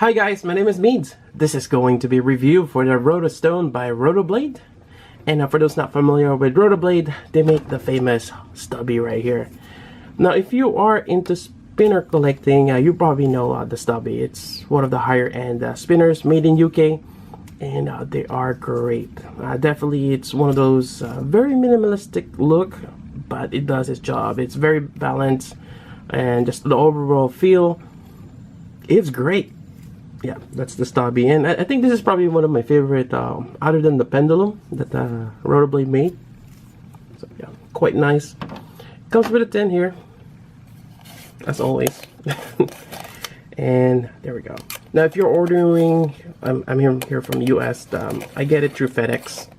Hi guys, my name is Meads. This is going to be a review for the Rotastone by Rotablade. And for those not familiar with Rotablade, they make the famous stubby right here. Now if you are into spinner collecting, you probably know the stubby. It's one of the higher end spinners made in UK. And they are great. Definitely it's one of those very minimalistic look, but it does its job. It's very balanced and just the overall feel, it's great. Yeah, that's the stubby, and I think this is probably one of my favorite, other than the pendulum that Rotablade made. So yeah, quite nice. Comes with a tin here, as always. And there we go. Now, if you're ordering, I'm here from the US. I get it through FedEx,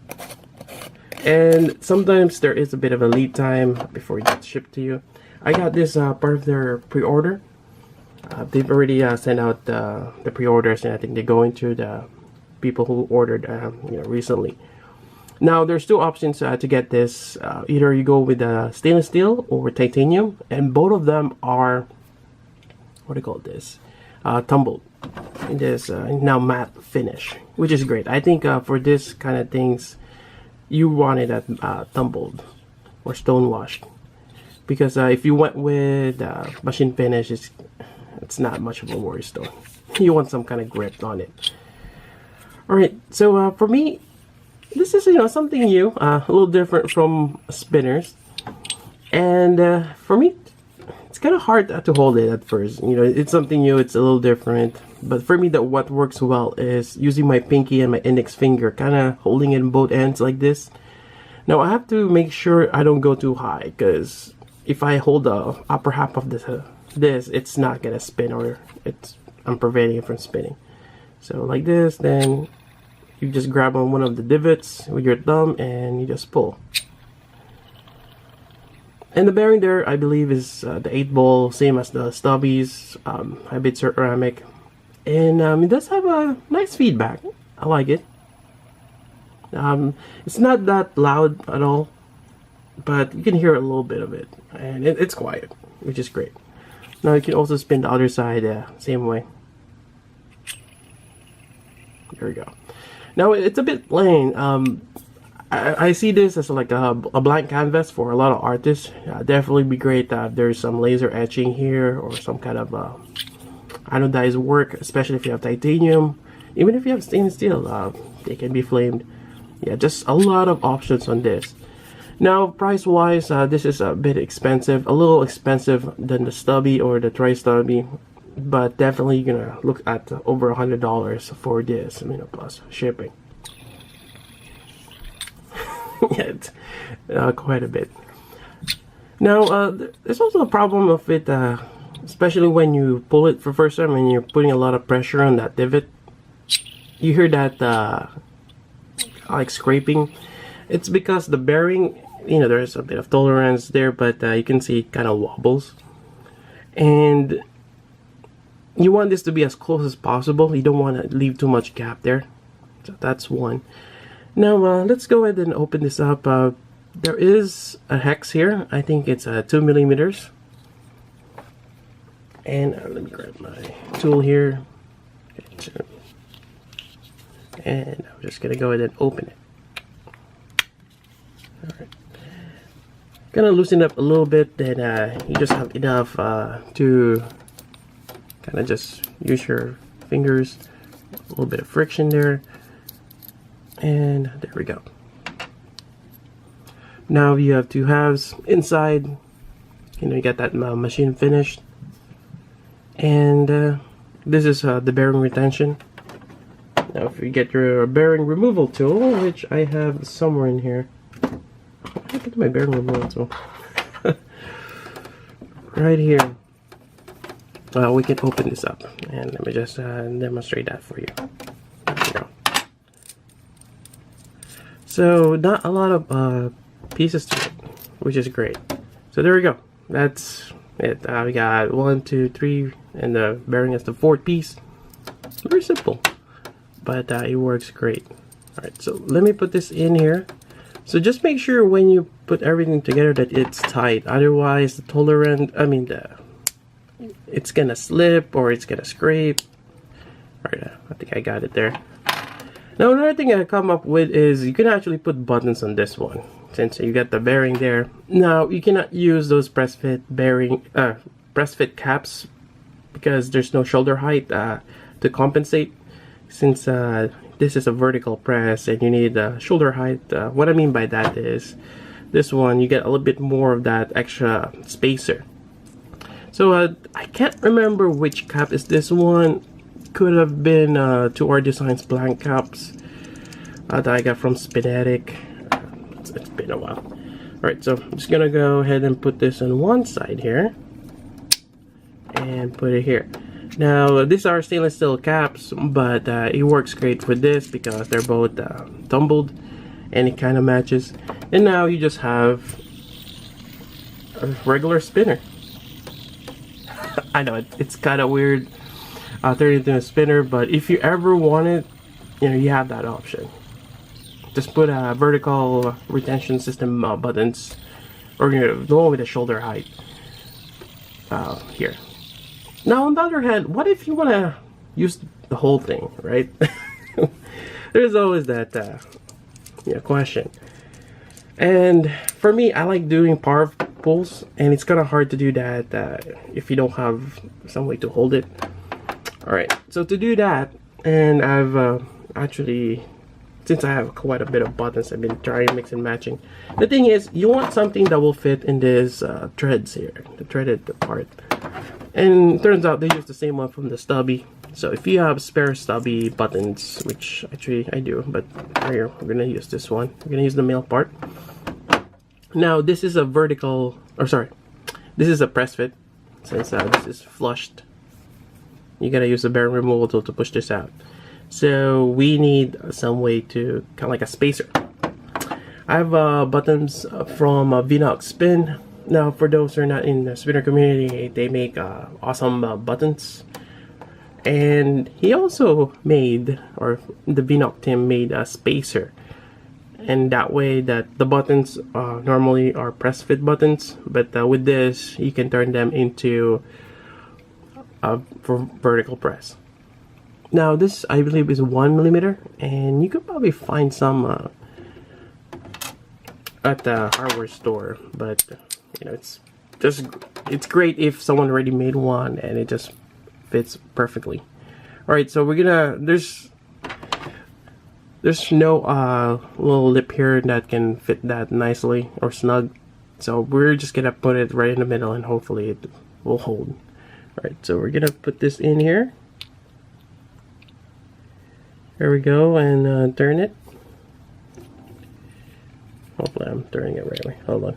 and sometimes there is a bit of a lead time before it gets shipped to you. I got this part of their pre-order. They've already sent out the pre-orders, and I think they're going to the people who ordered recently. Now there's two options to get this. Either you go with stainless steel or titanium, and both of them are, what do you call this, tumbled in this now matte finish, which is great. I think for this kind of things you want it at tumbled or stone washed, because if you went with machine finish, it's not much of a worry stone. You want some kind of grip on it. Alright, so for me, this is something new, a little different from spinners. And for me, it's kind of hard to hold it at first. It's something new, it's a little different. But for me, what works well is using my pinky and my index finger, kind of holding it in both ends like this. Now I have to make sure I don't go too high, because if I hold the upper half of this, it's not gonna spin, or I'm preventing it from spinning. So like this, then you just grab on one of the divots with your thumb and you just pull. And the bearing there, I believe, is the 8-ball, same as the stubbies, hybrid ceramic, and it does have a nice feedback. I like it. It's not that loud at all, but you can hear a little bit of it, and it's quiet, which is great. Now you can also spin the other side, same way. There we go. Now it's a bit plain. I see this as like a blank canvas for a lot of artists. Definitely be great if there's some laser etching here, or some kind of anodized work, especially if you have titanium. Even if you have stainless steel, they can be flamed. Yeah, just a lot of options on this. Now, price-wise, this is a bit expensive, a little expensive than the stubby or the tri-stubby, but definitely you're gonna look at over $100 for this, plus shipping. Yeah, it's quite a bit. Now, there's also a problem of it, especially when you pull it for first time and you're putting a lot of pressure on that divot. You hear that like scraping. It's because the bearing, there's a bit of tolerance there, but you can see it kind of wobbles. And you want this to be as close as possible. You don't want to leave too much gap there. So that's one. Now let's go ahead and open this up. There is a hex here. I think it's 2 millimeters. And let me grab my tool here. And I'm just going to go ahead and open it. Alright. Gonna loosen up a little bit, then you just have enough to kind of just use your fingers, a little bit of friction there, and there we go. Now you have two halves inside. You get that machine finished, and this is the bearing retention. Now if you get your bearing removal tool, which I have somewhere in here. Look at my bearing removal tool. Right here. We can open this up, and let me just demonstrate that for you. There we go. So not a lot of pieces to it, which is great. So there we go. That's it. We got 1, 2, 3, and the bearing is the 4th piece. Very simple, but it works great. All right, so let me put this in here. So just make sure when you put everything together that it's tight. Otherwise, the tolerant, it's gonna slip or it's gonna scrape. Alright, I think I got it there. Now another thing I come up with is you can actually put buttons on this one. Since you got the bearing there. Now you cannot use those press fit caps because there's no shoulder height to compensate. Since this is a vertical press and you need shoulder height, what I mean by that is this one you get a little bit more of that extra spacer. So I can't remember which cap is this one. Could have been 2R Designs blank caps that I got from Spinetic. It's been a while. Alright, so I'm just gonna go ahead and put this on one side here and put it here. Now these are stainless steel caps, but it works great with this because they're both tumbled and it kind of matches. And now you just have a regular spinner. I know it's kind of weird turning it into a spinner, but if you ever want it, you know, you have that option. Just put a vertical retention system buttons, or you know, the one with the shoulder height here. Now on the other hand, what if you want to use the whole thing, right? There's always that question. And for me, I like doing power pulls, and it's kind of hard to do that if you don't have some way to hold it. Alright, so to do that, and I've actually, since I have quite a bit of buttons, I've been trying mix and matching. The thing is, you want something that will fit in this threads here, the threaded part. And it turns out they use the same one from the stubby. So if you have spare stubby buttons, which actually I do, but here we're gonna use this one. We're gonna use the male part. Now this is a vertical, or sorry, this is a press fit. Since this is flushed, you gotta use the bearing removal tool to push this out. So we need some way to kind of like a spacer. I have buttons from Vinox Spin. Now for those who are not in the spinner community, they make awesome buttons. And he also made, or the Vinox team made a spacer. And that way that the buttons normally are press fit buttons, but with this you can turn them into for vertical press. Now this I believe is 1mm, and you could probably find some at the hardware store, but you know, it's great if someone already made one and it just fits perfectly. Alright, so we're gonna, there's no little lip here that can fit that nicely or snug, so we're just gonna put it right in the middle and hopefully it will hold. Alright, so we're gonna put this in here. There we go, and turn it. Hopefully I'm turning it right way. Hold on.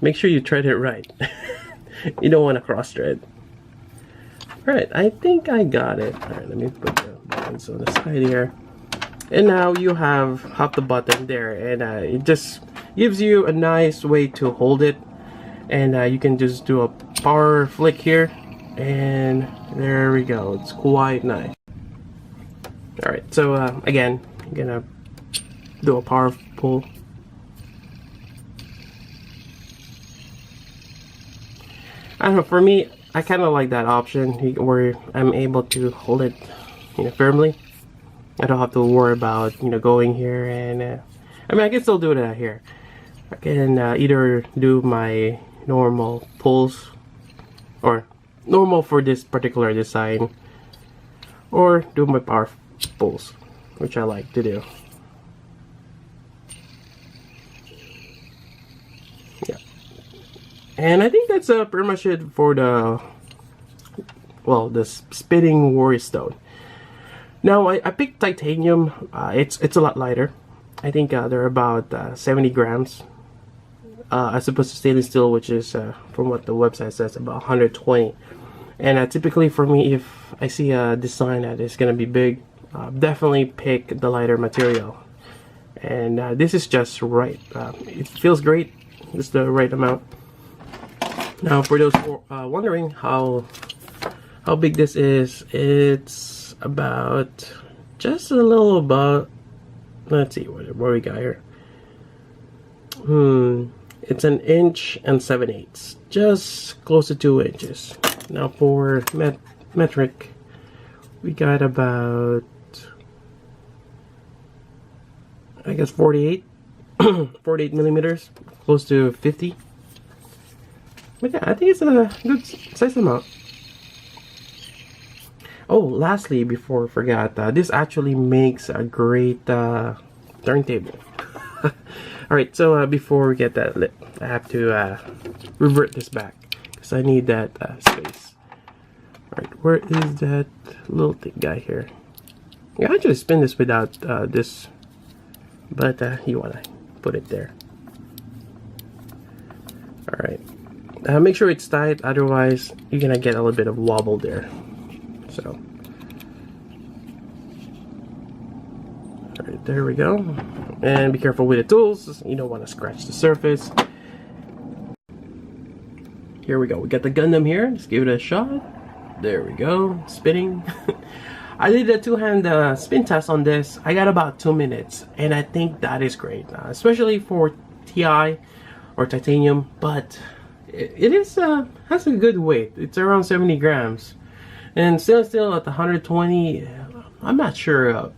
Make sure you thread it right. You don't want to cross thread. Alright, I think I got it. Alright, let me put the buttons on the side here. And now you have the button there, and it just gives you a nice way to hold it. And you can just do a power flick here, and there we go. It's quite nice. Alright, so again, I'm gonna do a power pull. I don't know, for me, I kind of like that option where I'm able to hold it, you know, firmly. I don't have to worry about, you know, going here and I mean, I can still do that here. I can either do my normal pulls, or normal for this particular design, or do my power pulls, which I like to do. Yeah, and I think that's pretty much it for the spinning Rotastone. Now I picked titanium. It's a lot lighter. I think they're about 70 grams, as opposed to stainless steel, which is from what the website says about 120. And typically for me, if I see a design that is gonna be big, definitely pick the lighter material. And this is just right. It feels great. It's the right amount. Now for those wondering how big this is, it's about just a little about, let's see what we got here. It's 1 inch and 7/8, just close to 2 inches. Now for metric, we got about, I guess 48 48 millimeters, close to 50. But yeah, I think it's a good size amount. Oh, lastly, before I forgot, this actually makes a great turntable. Alright, so before we get that lit, I have to revert this back because I need that space. Alright, where is that little thing guy here? I can actually spin this without this, but you want to put it there. Alright, make sure it's tight, otherwise you're gonna get a little bit of wobble there. So, alright, there we go. And be careful with the tools, you don't want to scratch the surface. Here we go, we got the Gundam here, let's give it a shot. There we go, spinning. I did a two-hand spin test on this. I got about 2 minutes, and I think that is great, especially for TI or titanium. But it is has a good weight. It's around 70 grams, and still at 120. I'm not sure.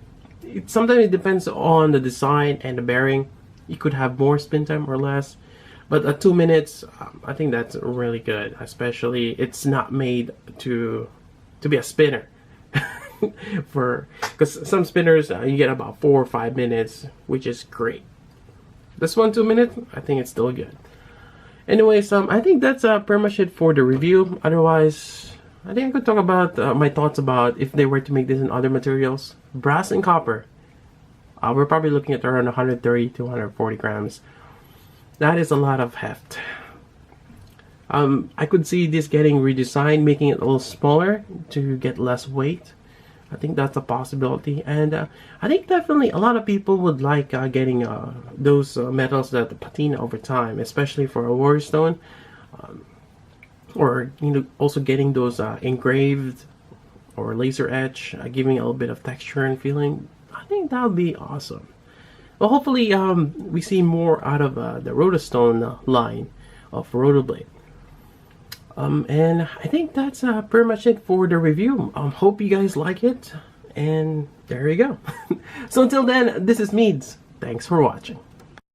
Sometimes it depends on the design and the bearing. You could have more spin time or less, but at 2 minutes, I think that's really good. Especially it's not made to be a spinner. Because some spinners you get about 4 or 5 minutes, which is great. This one 2 minutes, I think it's still good. Anyways, I think that's pretty much it for the review. Otherwise, I think I could talk about my thoughts about if they were to make this in other materials. Brass and copper, we're probably looking at around 130 to 140 grams. That is a lot of heft. I could see this getting redesigned, making it a little smaller to get less weight. I think that's a possibility, and I think definitely a lot of people would like getting those metals that patina over time, especially for a warrior stone, or also getting those engraved or laser etch, giving a little bit of texture and feeling. I think that would be awesome. Well, hopefully we see more out of the Rotastone line of Rotablade. And I think that's pretty much it for the review. Hope you guys like it, and there you go. So until then, this is Meads. Thanks for watching.